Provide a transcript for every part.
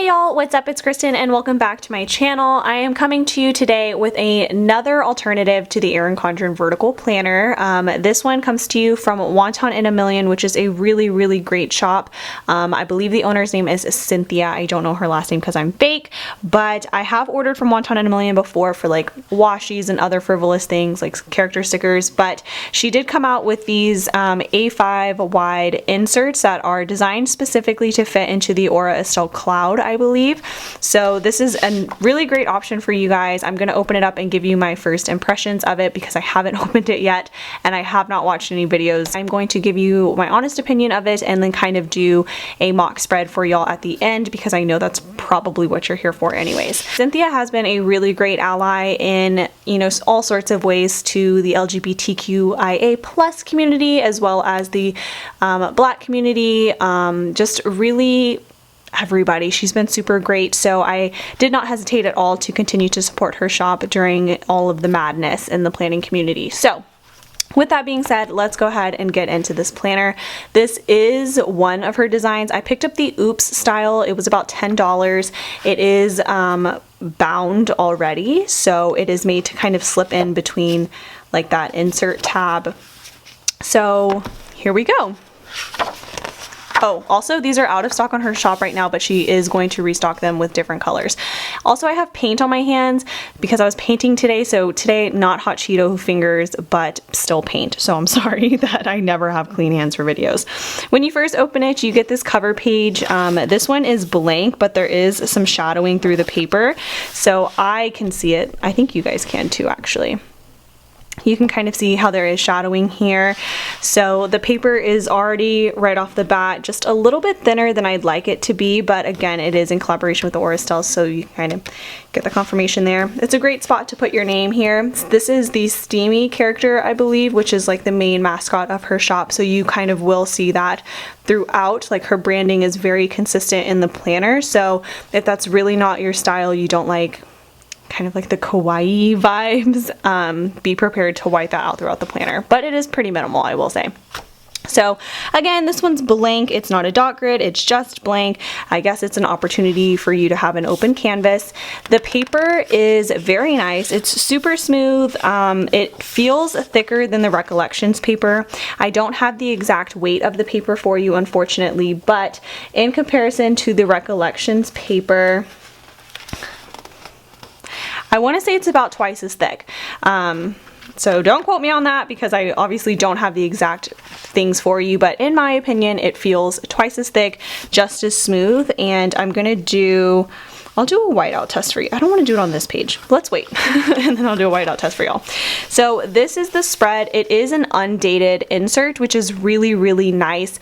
y'all, what's up? It's Kristen and welcome back to my channel. I am coming to you today with another alternative to the Erin Condren Vertical Planner. This one comes to you from Wonton in a Million, which is a really great shop. I believe the owner's name is Cynthia. I don't know her last name because I'm fake, but I have ordered from Wonton in a Million before for like washies and other frivolous things like character stickers, but she did come out with these A5 wide inserts that are designed specifically to fit into the Aura Estelle Cloud, I believe. So this is a really great option for you guys. I'm going to open it up and give you my first impressions of it because I haven't opened it yet and I have not watched any videos. I'm going to give you my honest opinion of it and then kind of do a mock spread for y'all at the end because I know that's probably what you're here for anyways. Cynthia has been a really great ally in, you know, all sorts of ways to the LGBTQIA plus community as well as the Black community, just really everybody. She's been super great, so I did not hesitate at all to continue to support her shop during all of the madness in the planning community. So with that being said, let's go ahead and get into this planner. This is one of her designs. I picked up the Oops style. It was about $10. It is bound already, so it is made to kind of slip in between like that insert tab. So here we go. Oh, also these are out of stock on her shop right now, but she is going to restock them with different colors. Also, I have paint on my hands because I was painting today. So today, not hot Cheeto fingers, but still paint. So I'm sorry that I never have clean hands for videos. When you first open it, you get this cover page. This one is blank, but there is some shadowing through the paper. So I can see it. I think you guys can too, actually. You can kind of see how there is shadowing here. So the paper is already right off the bat just a little bit thinner than I'd like it to be, but again, it is in collaboration with the Aura Estelle, so you kind of get the confirmation there. It's a great spot to put your name here. This is the Steamy character, I believe, which is like the main mascot of her shop, so you kind of will see that throughout. Like her branding is very consistent in the planner, so if that's really not your style, you don't like kind of like the kawaii vibes, be prepared to wipe that out throughout the planner, but it is pretty minimal, I will say. So again, this one's blank. It's not a dot grid, it's just blank. I guess it's an opportunity for you to have an open canvas. The paper is very nice. It's super smooth. It feels thicker than the Recollections paper. I don't have the exact weight of the paper for you, unfortunately, but in comparison to the Recollections paper, I want to say it's about twice as thick. So don't quote me on that because I obviously don't have the exact things for you, but in my opinion, it feels twice as thick, just as smooth, and I'll do a whiteout test for you. I don't want to do it on this page. Let's wait and then I'll do a whiteout test for y'all. So this is the spread. It is an undated insert, which is really nice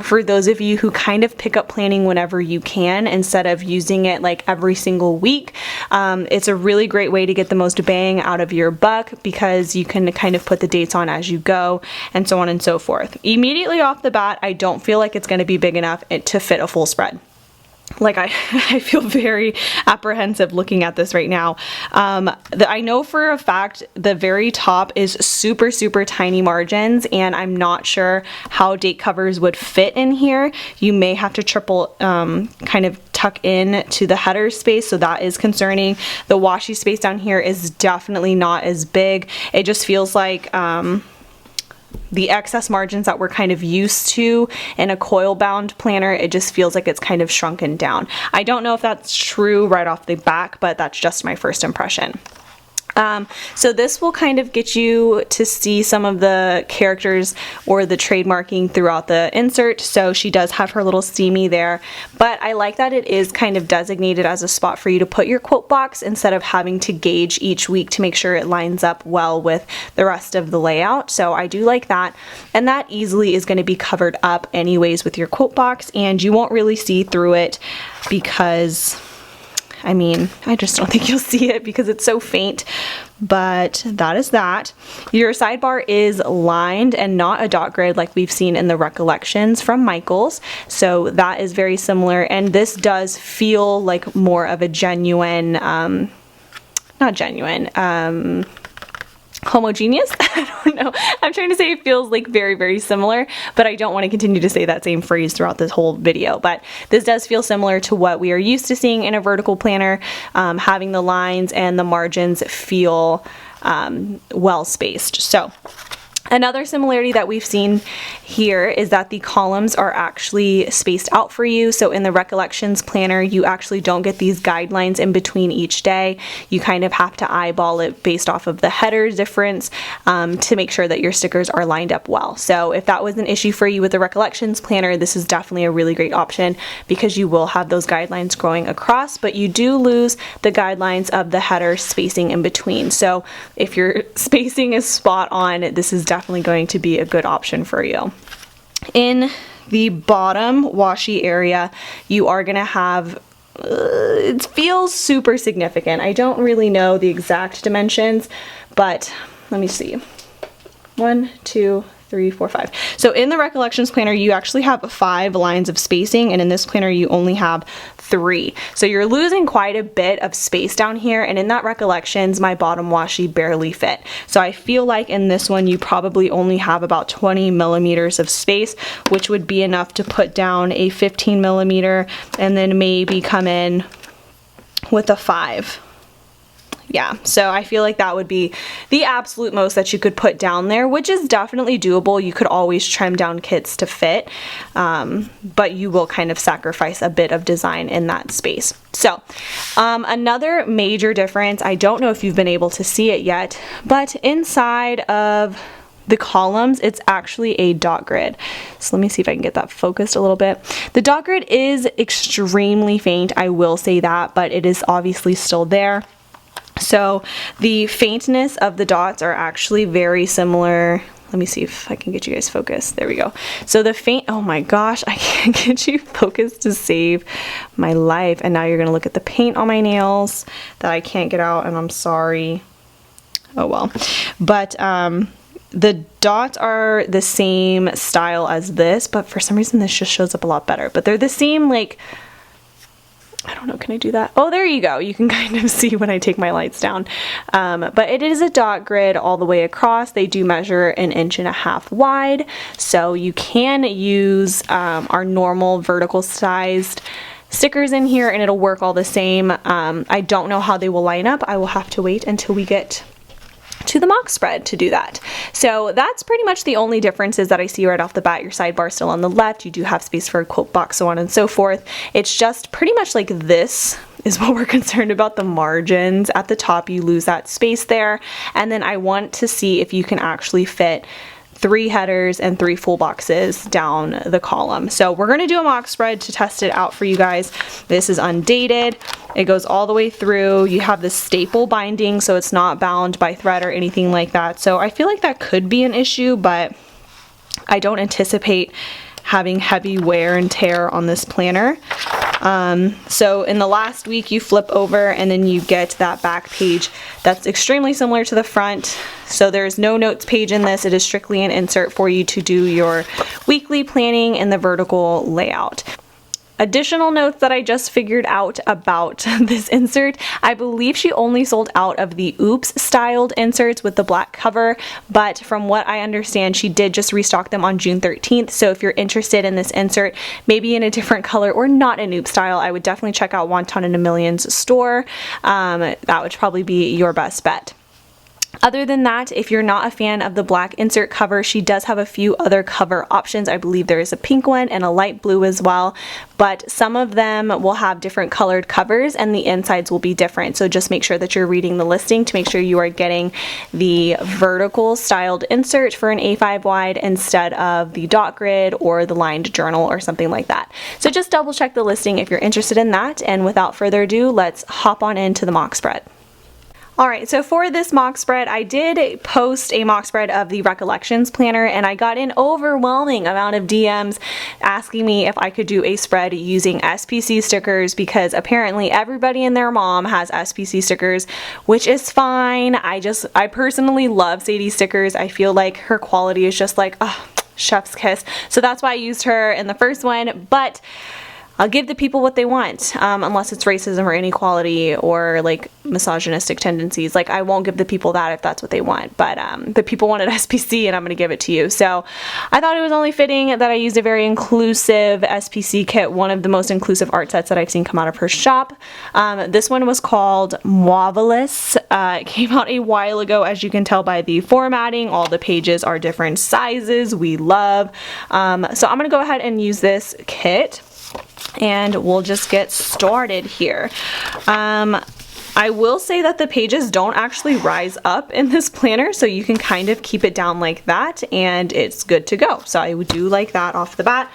for those of you who kind of pick up planning whenever you can instead of using it like every single week. It's a really great way to get the most bang out of your buck because you can kind of put the dates on as you go and so on and so forth. Immediately off the bat, I don't feel like it's going to be big enough to fit a full spread. Like I feel very apprehensive looking at this right now. I know for a fact the very top is super tiny margins, and I'm not sure how date covers would fit in here. You may have to triple kind of tuck in to the header space, so that is concerning. The washi space down here is definitely not as big. It just feels like the excess margins that we're kind of used to in a coil bound planner, it just feels like it's kind of shrunken down. I don't know if that's true right off the back, but that's just my first impression. So this will kind of get you to see some of the characters or the trademarking throughout the insert. So she does have her little steamy there, but I like that it is kind of designated as a spot for you to put your quote box instead of having to gauge each week to make sure it lines up well with the rest of the layout. So I do like that, and that easily is going to be covered up anyways with your quote box, and you won't really see through it because I mean, I just don't think you'll see it because it's so faint, but that is that. Your sidebar is lined and not a dot grid like we've seen in the Recollections from Michaels, so that is very similar, and this does feel like more of a genuine, not genuine, homogeneous. I don't know. I'm trying to say it feels like very, very similar, but I don't want to continue to say that same phrase throughout this whole video. But this does feel similar to what we are used to seeing in a vertical planner, having the lines and the margins feel well spaced. So another similarity that we've seen here is that the columns are actually spaced out for you. So in the recollections planner, you actually don't get these guidelines in between each day. You kind of have to eyeball it based off of the header difference to make sure that your stickers are lined up well. So if that was an issue for you with the recollections planner, this is definitely a really great option because you will have those guidelines going across, but you do lose the guidelines of the header spacing in between. So if your spacing is spot on, this is definitely going to be a good option for you. In the bottom washi area, you are going to have, it feels super significant. I don't really know the exact dimensions, but let me see. 1, 2, 3, 4, 5. So in the recollections planner, you actually have 5 lines of spacing, and in this planner, you only have 3. So you're losing quite a bit of space down here, and in that recollections, my bottom washi barely fit. So I feel like in this one, you probably only have about 20 millimeters of space, which would be enough to put down a 15 millimeter and then maybe come in with a 5. Yeah, so I feel like that would be the absolute most that you could put down there, which is definitely doable. You could always trim down kits to fit, but you will kind of sacrifice a bit of design in that space. So another major difference, I don't know if you've been able to see it yet, but inside of the columns, it's actually a dot grid. So let me see if I can get that focused a little bit. The dot grid is extremely faint, I will say that, but it is obviously still there. So the faintness of the dots are actually very similar. Let me see if I can get you guys focused. There we go. So the faint, oh my gosh, I can't get you focused to save my life. And now you're gonna look at the paint on my nails that I can't get out, and I'm sorry. Oh well. But the dots are the same style as this, but for some reason this just shows up a lot better. But they're the same, like, I don't know, can I do that? Oh, there you go. You can kind of see when I take my lights down. But it is a dot grid all the way across. They do measure 1.5 inches wide. So you can use our normal vertical sized stickers in here and it'll work all the same. I don't know how they will line up. I will have to wait until we get to the mock spread to do that. So that's pretty much the only differences that I see right off the bat. Your sidebar still on the left. You do have space for a quote box, so on and so forth. It's just pretty much like this is what we're concerned about. The margins at the top, you lose that space there. And then I want to see if you can actually fit 3 headers and 3 full boxes down the column. So we're going to do a mock spread to test it out for you guys. This is undated. It goes all the way through. You have this staple binding, so it's not bound by thread or anything like that. So I feel like that could be an issue, but I don't anticipate having heavy wear and tear on this planner. So in the last week you flip over and then you get that back page that's extremely similar to the front. So there's no notes page in this. It is strictly an insert for you to do your weekly planning in the vertical layout. Additional notes that I just figured out about this insert, I believe she only sold out of the Oops styled inserts with the black cover, but from what I understand, she did just restock them on June 13th. So if you're interested in this insert, maybe in a different color or not an Oops style, I would definitely check out Wonton in a Million's store. That would probably be your best bet. Other than that, if you're not a fan of the black insert cover, she does have a few other cover options. I believe there is a pink one and a light blue as well, but some of them will have different colored covers and the insides will be different. So just make sure that you're reading the listing to make sure you are getting the vertical styled insert for an A5 wide instead of the dot grid or the lined journal or something like that. So just double check the listing if you're interested in that. And without further ado, let's hop on into the mock spread. Alright, so for this mock spread, I did post a mock spread of the Recollections Planner and I got an overwhelming amount of DMs asking me if I could do a spread using SPC stickers because apparently everybody and their mom has SPC stickers, which is fine. I personally love Sadie's stickers. I feel like her quality is just like, oh, chef's kiss. So that's why I used her in the first one, but I'll give the people what they want, unless it's racism or inequality or like misogynistic tendencies. Like, I won't give the people that if that's what they want, but the people wanted SPC and I'm going to give it to you. So I thought it was only fitting that I used a very inclusive SPC kit, one of the most inclusive art sets that I've seen come out of her shop. This one was called Marvelous. It came out a while ago, as you can tell by the formatting. All the pages are different sizes. We love. So I'm going to go ahead and use this kit, and we'll just get started here. I will say that the pages don't actually rise up in this planner, so you can kind of keep it down like that and it's good to go. So I do like that off the bat.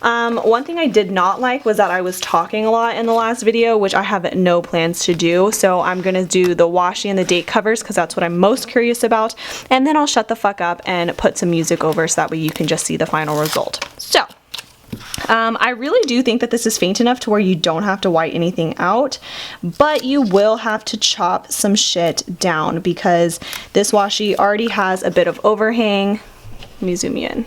One thing I did not like was that I was talking a lot in the last video, which I have no plans to do. So I'm going to do the washi and the date covers because that's what I'm most curious about. And then I'll shut the fuck up and put some music over so that way you can just see the final result. So I really do think that this is faint enough to where you don't have to white anything out, but you will have to chop some shit down because this washi already has a bit of overhang. Let me zoom you in.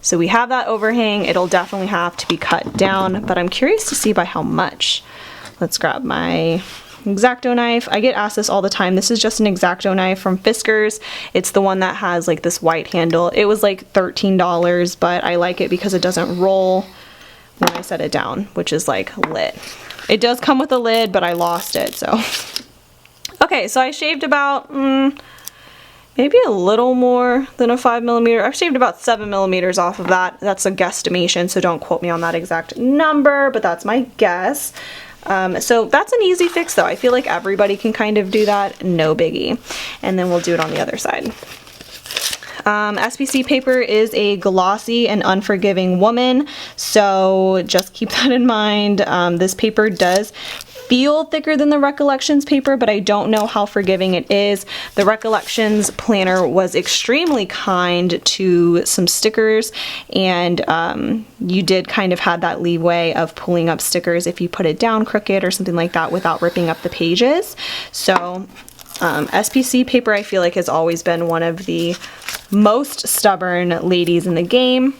So we have that overhang. It'll definitely have to be cut down, but I'm curious to see by how much. Let's grab my X-Acto knife. I get asked this all the time. This is just an X-Acto knife from Fiskars. It's the one that has like this white handle. It was like $13, but I like it because it doesn't roll when I set it down, which is like lit. It does come with a lid, but I lost it, so. Okay, so I shaved about, maybe a little more than a 5mm. I've shaved about 7mm off of that. That's a guesstimation, so don't quote me on that exact number, but that's my guess. So that's an easy fix though. I feel like everybody can kind of do that, no biggie. And then we'll do it on the other side. SPC paper is a glossy and unforgiving woman, so just keep that in mind. This paper does feel thicker than the Recollections paper, but I don't know how forgiving it is. The Recollections planner was extremely kind to some stickers, and you did kind of have that leeway of pulling up stickers if you put it down crooked or something like that without ripping up the pages. So SPC paper I feel like has always been one of the most stubborn ladies in the game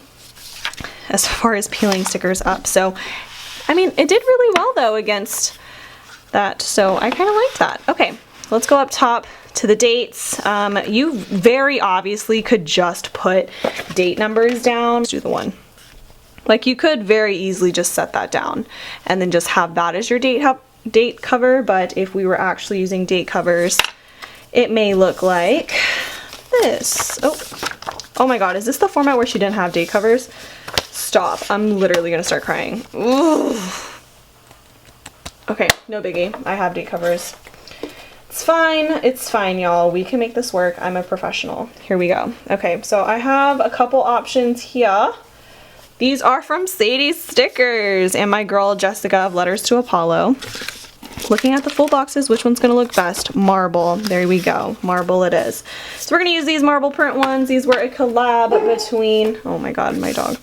as far as peeling stickers up. So I mean, it did really well though against that, so I kind of liked that. Okay, let's go up top to the dates. You very obviously could just put date numbers down. Let's do the one. Like, you could very easily just set that down and then just have that as your date cover, but if we were actually using date covers, it may look like this. Oh my god, is this the format where she didn't have date covers? Stop, I'm literally gonna start crying. Ooh. Okay, no biggie. I have date covers. It's fine, y'all. We can make this work. I'm a professional. Here we go. Okay, so I have a couple options here. These are from Sadie's Stickers and my girl Jessica of Letters to Apollo. Looking at the full boxes, which one's gonna look best? Marble. There we go. Marble it is. So we're gonna use these marble print ones. These were a collab between, oh my god, my dog.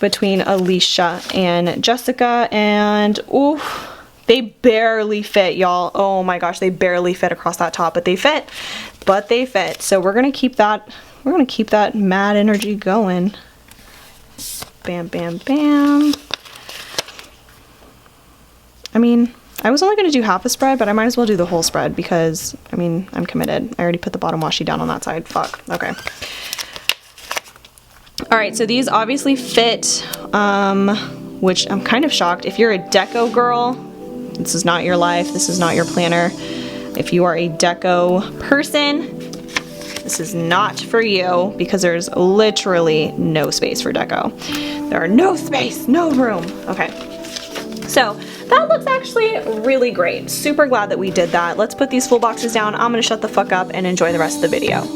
Between Alicia and Jessica, and ooh, they barely fit, y'all. Oh my gosh, they barely fit across that top, but they fit. So we're gonna keep that mad energy going. Bam, bam, bam. I mean, I was only gonna do half a spread, but I might as well do the whole spread because, I mean, I'm committed. I already put the bottom washi down on that side. Fuck. Okay. Alright, so these obviously fit, which I'm kind of shocked. If you're a deco girl, this is not your life, this is not your planner. If you are a deco person, this is not for you because there's literally no space for deco. There are no space, no room. Okay, so that looks actually really great. Super glad that we did that. Let's put these full boxes down. I'm gonna shut the fuck up and enjoy the rest of the video.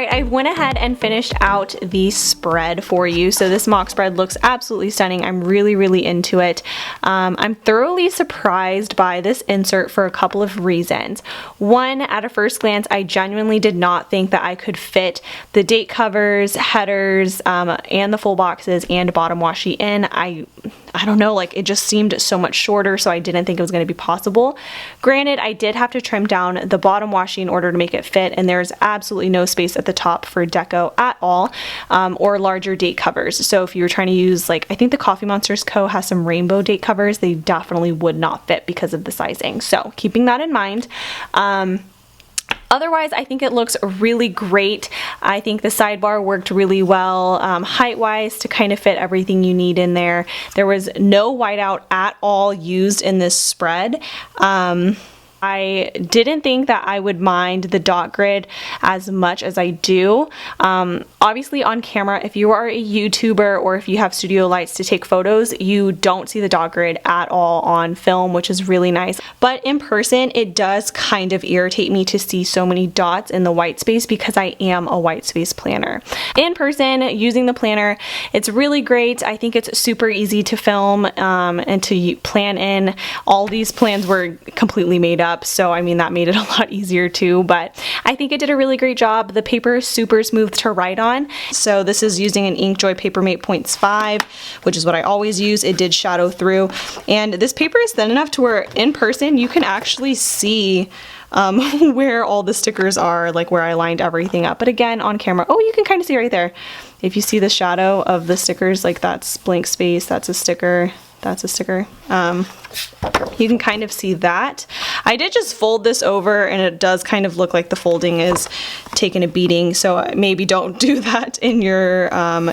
right, I went ahead and finished out the spread for you. So this mock spread looks absolutely stunning. I'm really into it. I'm thoroughly surprised by this insert for a couple of reasons. One, at a first glance, I genuinely did not think that I could fit the date covers, headers, and the full boxes and bottom washi in. I don't know, like it just seemed so much shorter, so I didn't think it was going to be possible. Granted, I did have to trim down the bottom washi in order to make it fit, and there's absolutely no space at the top for deco at all, or larger date covers. So if you were trying to use, like, I think the Coffee Monsters Co. has some rainbow date covers, they definitely would not fit because of the sizing. So keeping that in mind. Otherwise, I think it looks really great. I think the sidebar worked really well, height-wise, to kind of fit everything you need in there. There was no whiteout at all used in this spread. I didn't think that I would mind the dot grid as much as I do. Obviously on camera, if you are a YouTuber or if you have studio lights to take photos, you don't see the dot grid at all on film, which is really nice. But in person, it does kind of irritate me to see so many dots in the white space because I am a white space planner. In person, using the planner, it's really great. I think it's super easy to film and to plan in. All these plans were completely made up. So I mean, that made it a lot easier too, but I think it did a really great job. The paper is super smooth to write on. So this is using an Inkjoy Papermate Points 5, which is what I always use. It did shadow through, and this paper is thin enough to where in person you can actually see where all the stickers are, like where I lined everything up. But again, on camera, oh, you can kind of see right there. If you see the shadow of the stickers, like that's blank space, that's a sticker, that's a sticker. You can kind of see that. I did just fold this over and it does kind of look like the folding is taking a beating, so maybe don't do that in your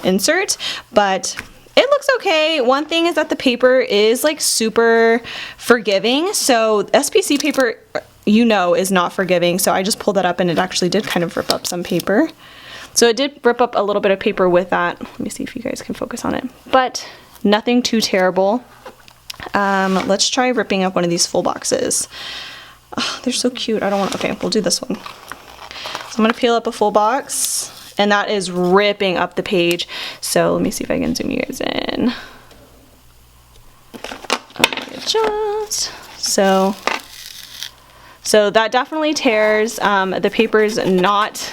insert, but it looks okay. One thing is that the paper is like super forgiving, so SPC paper, you know, is not forgiving, so I just pulled that up and it actually did kind of rip up some paper. So it did rip up a little bit of paper with that. Let me see if you guys can focus on it, but nothing too terrible. Let's try ripping up one of these full boxes. Oh, they're so cute. I don't want to, okay, we'll do this one. So I'm going to peel up a full box, and that is ripping up the page. So let me see if I can zoom you guys in. Adjust. So that definitely tears. The paper's not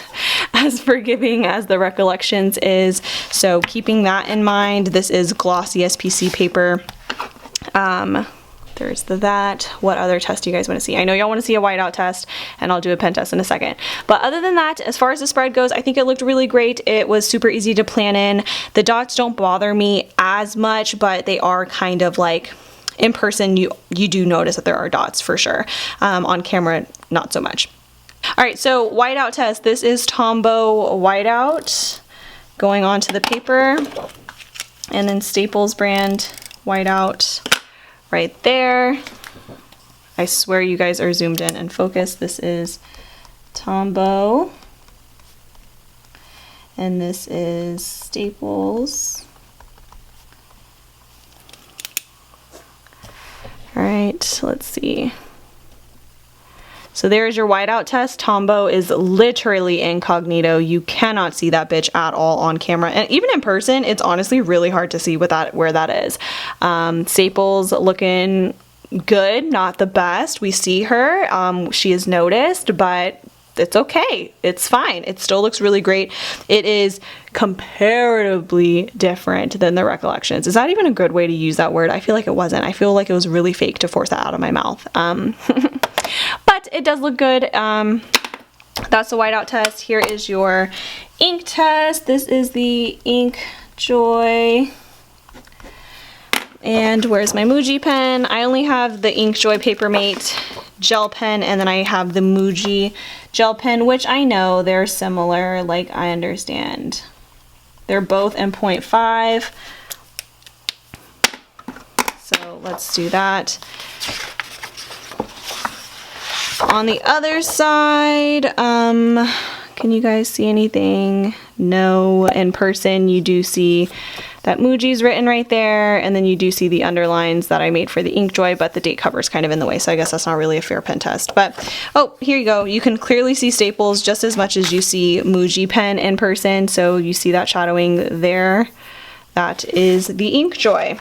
as forgiving as the Recollections is, so keeping that in mind. This is glossy SPC paper. There's that. What other test do you guys want to see? I know y'all want to see a whiteout test, and I'll do a pen test in a second. But other than that, as far as the spread goes, I think it looked really great. It was super easy to plan in. The dots don't bother me as much, but they are kind of like, in person, you do notice that there are dots for sure. On camera, not so much. All right, so whiteout test. This is Tombow whiteout going onto the paper, and then Staples brand whiteout right there. I swear you guys are zoomed in and focused. This is Tombow, and this is Staples. All right, let's see. So there's your whiteout test. Tombow is literally incognito. You cannot see that bitch at all on camera. And even in person, it's honestly really hard to see where that is. Staples looking good, not the best. We see her. She is noticed, but it's okay. It's fine. It still looks really great. It is comparatively different than the Recollections. Is that even a good way to use that word? I feel like it wasn't. I feel like it was really fake to force that out of my mouth. But it does look good. That's the whiteout test. Here is your ink test. This is the Inkjoy. And where's my Muji pen? I only have the Inkjoy Papermate gel pen, and then I have the Muji gel pen, which I know they're similar, like I understand. They're both in 0.5. So let's do that. On the other side, can you guys see anything? No. In person, you do see that Muji's written right there, and then you do see the underlines that I made for the Inkjoy, but the date cover is kind of in the way, so I guess that's not really a fair pen test. But, oh, here you go. You can clearly see staples just as much as you see Muji pen in person, so you see that shadowing there. That is the Inkjoy.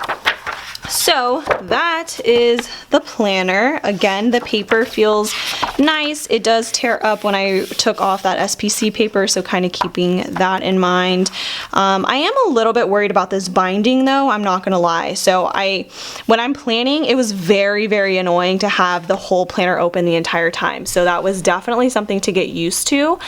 So that is the planner. Again, the paper feels nice. It does tear up when I took off that SPC paper, so kind of keeping that in mind. I am a little bit worried about this binding though, I'm not gonna lie. So when I'm planning, it was very, very annoying to have the whole planner open the entire time. So that was definitely something to get used to.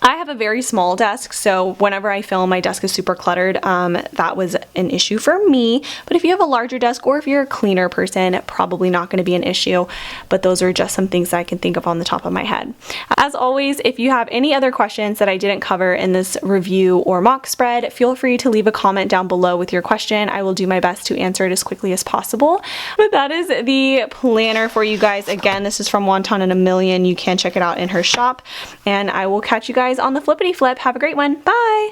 I have a very small desk, so whenever I film, my desk is super cluttered. That was an issue for me, but if you have a larger desk or if you're a cleaner person, probably not going to be an issue, but those are just some things that I can think of on the top of my head. As always, if you have any other questions that I didn't cover in this review or mock spread, feel free to leave a comment down below with your question. I will do my best to answer it as quickly as possible. But that is the planner for you guys. Again, this is from Wonton in a Million. You can check it out in her shop, and I will catch you guys on the flippity flip. Have a great one. Bye.